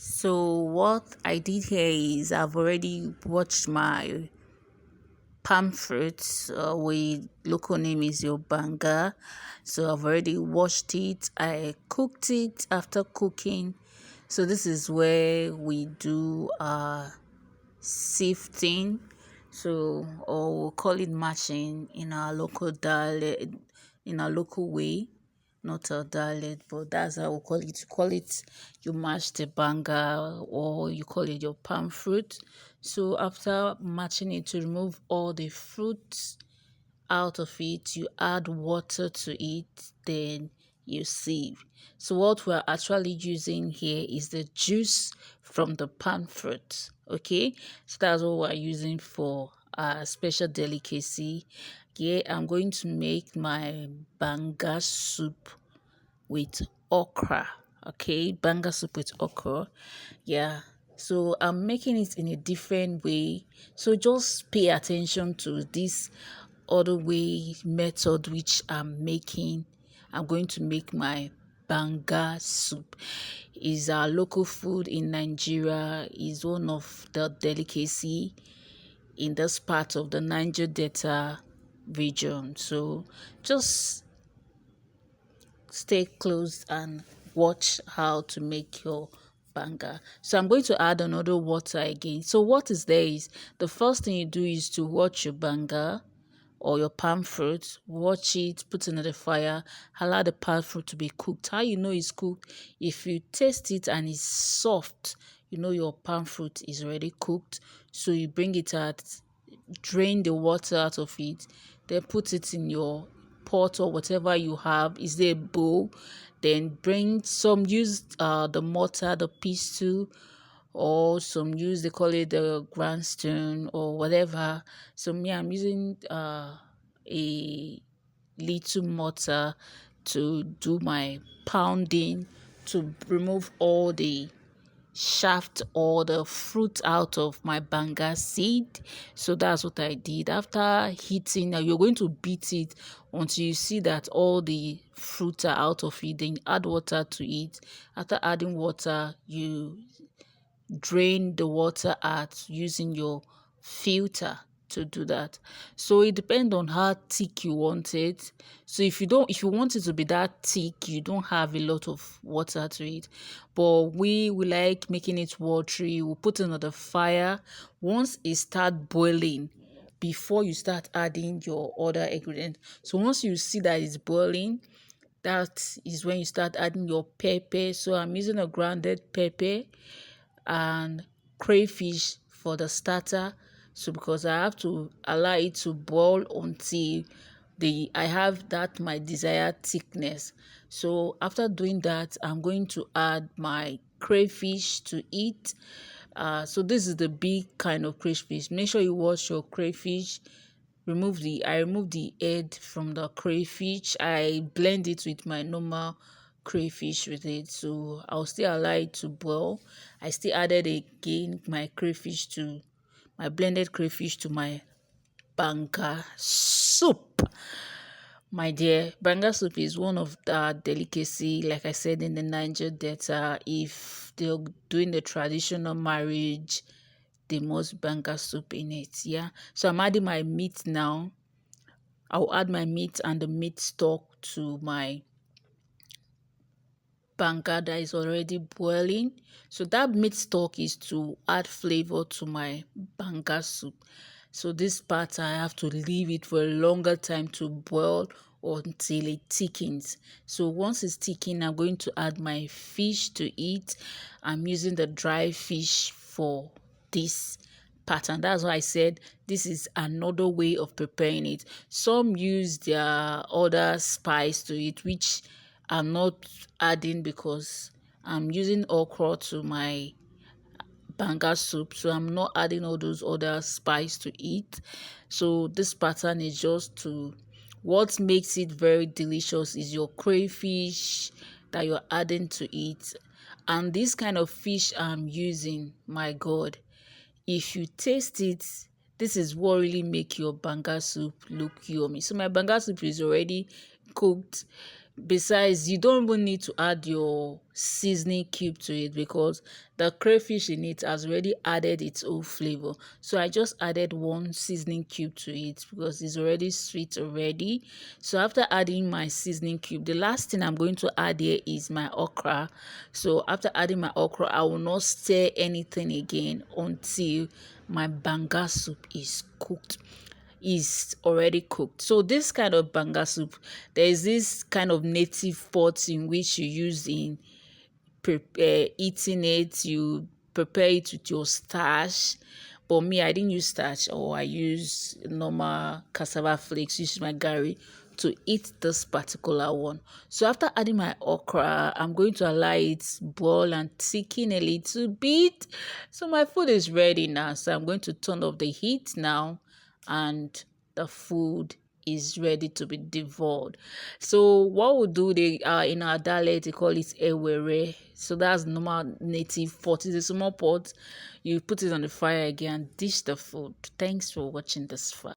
So what I did here is I've already watched my palm fruits. We local name is your banga. So I've already washed it. I cooked it after cooking. So this is where we do sifting. So or we'll call it mashing in our local dialect, in our local way, not a dialect, but that's how we call it. You call it you mash the banga or you call it your palm fruit. So after mashing it to remove all the fruits out of it, you add water to it, then you sieve. So what we're actually using here is the juice from the palm fruit. Okay, so that's what we're using for a special delicacy. Yeah, I'm going to make my banga soup with okra. Okay, banga soup with okra. Yeah, so I'm making it in a different way. So just pay attention to this other way method which I'm making. I'm going to make my banga soup. Is our local food in Nigeria. Is one of the delicacy in this part of the Niger Delta region. So just stay close and watch how to make your banga. So I'm going to add another water again. So what is there is the first thing you do is to watch your banga or your palm fruit, watch it, put it in the fire, allow the palm fruit to be cooked. How you know it's cooked? If you taste it and it's soft, you know your palm fruit is already cooked. So you bring it out, drain the water out of it, then put it in your pot or whatever you have. Is there a bowl? Then bring some, use the mortar, the pestle, or some use, they call it the grindstone or whatever. So me, I'm using a little mortar to do my pounding to remove all the shaft or the fruit out of my banga seed. So that's what I did. After heating, now you're going to beat it until you see that all the fruit are out of it. Then add water to it. After adding water, you drain the water out using your filter to do that. So it depends on how thick you want it. So if you want it to be that thick, you don't have a lot of water to it. But we like making it watery. We'll put it on the fire. Once it start boiling, before you start adding your other ingredient. So once you see that it's boiling, that is when you start adding your pepper. So I'm using a grounded pepper and crayfish for the starter. So because I have to allow it to boil until I have that my desired thickness. So after doing that, I'm going to add my crayfish to it. So this is the big kind of crayfish. Make sure you wash your crayfish. I remove the head from the crayfish. I blend it with my normal crayfish with it. So I'll still allow it to boil. I still added again my blended crayfish to my banga soup. My dear, banga soup is one of the delicacy, like I said, in the Niger Delta. If they're doing the traditional marriage, they must banga soup in it. Yeah. So I'm adding my meat now. I'll add my meat and the meat stock to my banga that is already boiling. So that meat stock is to add flavor to my banga soup. So this part I have to leave it for a longer time to boil until it thickens. So once it's thickened, I'm going to add my fish to it. I'm using the dry fish for this pattern. That's why I said this is another way of preparing it. Some use their other spice to it, which I'm not adding because I'm using okra to my banga soup, so I'm not adding all those other spice to it. So this pattern is just to, what makes it very delicious is your crayfish that you're adding to it. And this kind of fish I'm using, my god, if you taste it, this is what really make your banga soup look yummy. So my banga soup is already cooked. Besides, you don't even need to add your seasoning cube to it because the crayfish in it has already added its own flavor. So I just added one seasoning cube to it because it's already sweet already. So after adding my seasoning cube, the last thing I'm going to add here is my okra. So after adding my okra, I will not stir anything again until my banga soup is already cooked. So this kind of banga soup, there is this kind of native pot in which you use in eating it. You prepare it with your starch, but me, I didn't use starch, or I use normal cassava flakes, use my gari to eat this particular one. So after adding my okra, I'm going to allow it boil and thicken a little bit. So my food is ready now, so I'm going to turn off the heat now, and the food is ready to be devoured. So what we do, they in our dialect they call it ewere. So that's normal native pot. It's a small pot. You put it on the fire again, dish the food. Thanks for watching this far.